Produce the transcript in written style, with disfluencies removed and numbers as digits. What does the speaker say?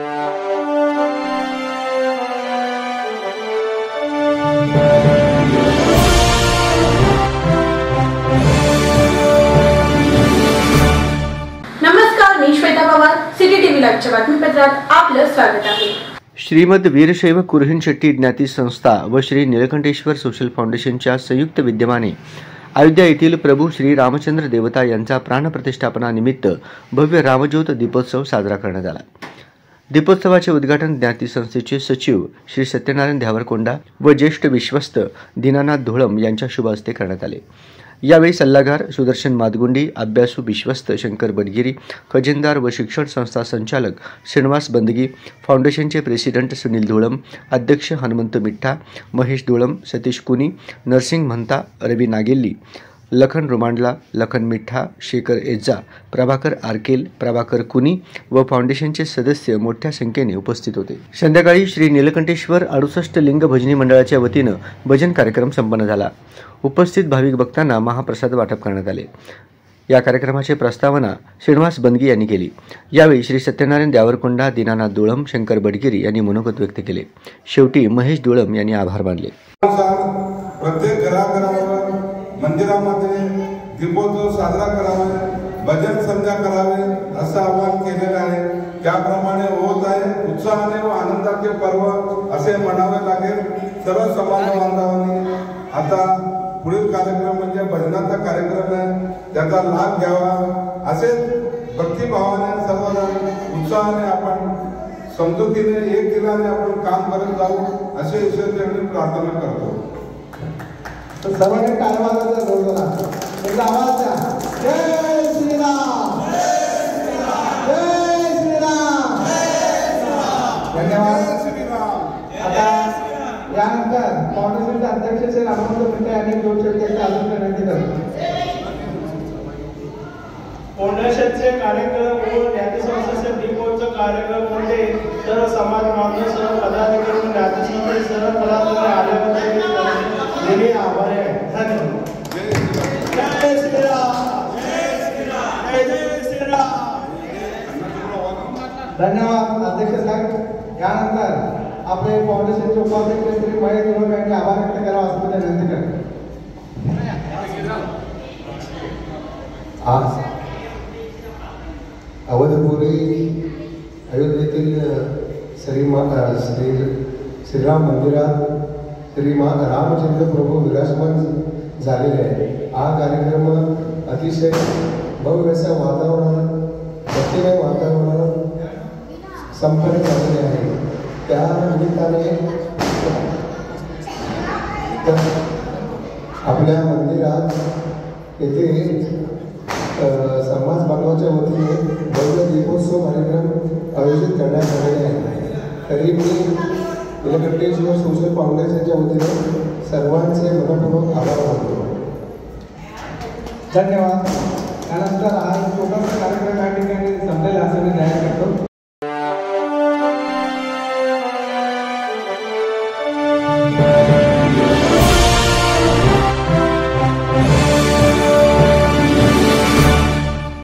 नमस्कार, मी Shweta Pawar, city TV लाईव्हच्या बातमीपत्रात आपलं स्वागत आहे. श्रीमद वीरशैव कुरहिन शेट्टी ज्ञाती संस्था व श्री नीलकंठेश्वर सोशल फाउंडेशनच्या संयुक्त विद्यमाने अयोध्या येथील प्रभू श्री रामचंद्र देवता यांचा प्राणप्रतिष्ठापनानिमित्त भव्य रामज्योत दीपोत्सव साजरा करण्यात आला. दीपोत्सवाचे उद्घाटन ज्ञाती संस्थेचे सचिव श्री सत्यनारायण ध्यावरकोंडा व ज्येष्ठ विश्वस्त दीनानाथ धोळम यांच्या शुभ हस्ते करण्यात आले. यावेळी सल्लागार सुदर्शन मादगुंडी, अभ्यासू विश्वस्त शंकर बडगिरी, खजिनदार व शिक्षण संस्था संचालक श्रीनिवास बंदगी, फाउंडेशनचे प्रेसिडेंट सुनील धोळम, अध्यक्ष हनुमंत मिठ्ठा, महेश धोळम, सतीश कुनी, नरसिंग महंता, रवी नागेल्ली, लखन रुमांडला, लखन मिठ्ठा, शेखर एज्जा, प्रभाकर आरकेल, प्रभाकर कुनी व फाउंडेशनचे सदस्य मोठ्या संख्येने उपस्थित होते. संध्याकाळी श्री नीलकंठेश्वर 68 लिंग भजनी मंडळाच्या वतीनं भजन कार्यक्रम संपन्न झाला. उपस्थित भाविक भक्तांना महाप्रसाद वाटप करण्यात आले. या कार्यक्रमाची प्रस्तावना श्रीनिवास बंदगी यांनी केली. यावेळी श्री सत्यनारायण ध्यावरकोंडा, दीनानाथ धोळम, शंकर बडगिरी यांनी मनोगत व्यक्त केले. शेवटी महेश धोळम यांनी आभार मानले. प्रत्येक घराघरावर मंदिरामध्ये दीपोत्सव साजरा करावा, भजन संध्या करावे असं आवाहन केलेलं आहे. त्याप्रमाणे होत आहे. उत्साहाने व आनंदाचे पर्व असे म्हणावे लागेल सर्व समाज बांधवांनी. आता पुढील कार्यक्रम म्हणजे भजनाचा कार्यक्रम आहे, त्याचा लाभ घ्यावा. असेच भक्तिभावाने सर्वजण उत्साहाने आपण समजुतीने एक दिलाने आपण काम करत जाऊ असे ईश्वराकडे प्रार्थना करतो. तर सर्वांनी टाळवाचा जोर दिला. एकदा आवाज द्या. जय श्रीराम, जय श्रीराम, धन्यवाद. आता यानंतर फाउंडेशनचे अध्यक्ष श्री हनुमंत मिठ्ठा यांनी 2 शब्द अजून विनंती करतो. फाउंडेशनचे कार्यक्रम व ज्ञाती संस्थेचे दीपोत्सव कार्यक्रम मध्ये सर्व समाज बांधव, सर्व पदाधिकारी, ज्ञाती संस्थेचे सर्व पदाधिकारी आले होते. मी आभारी आहे. धन्यवाद. जय श्रीराम, जय श्रीराम, जय श्रीराम. धन्यवाद अध्यक्ष साहेब. यानंतर आपले फाउंडेशनचे उपाध्यक्ष श्री महेश धोळम यांनी आभार व्यक्त करावा असं मी विनंती करतो. आज अवधपुरी अयोध्येतील श्रीराम मंदिरात श्री रामचंद्र प्रभू विराजमान झालेले आहे. हा कार्यक्रम अतिशय भव्य अशा वातावरणात, भक्तिमय वातावरणात संपन्न झालेले आहे. त्या निमित्ताने आपल्या मंदिरात येथे समाज बांधवाच्या वतीने भव्य दीपोत्सव कार्यक्रम आयोजित करण्यात आलेले आहे. तरी मी नीलकंठेश्वर सोशल फाउंडेशनच्या वतीने सर्वांचे मनपूर्वक आभार मानतो. धन्यवाद. त्यानंतर हा छोटासा कार्यक्रम या ठिकाणी संपलेला असं मी जाहीर करतो.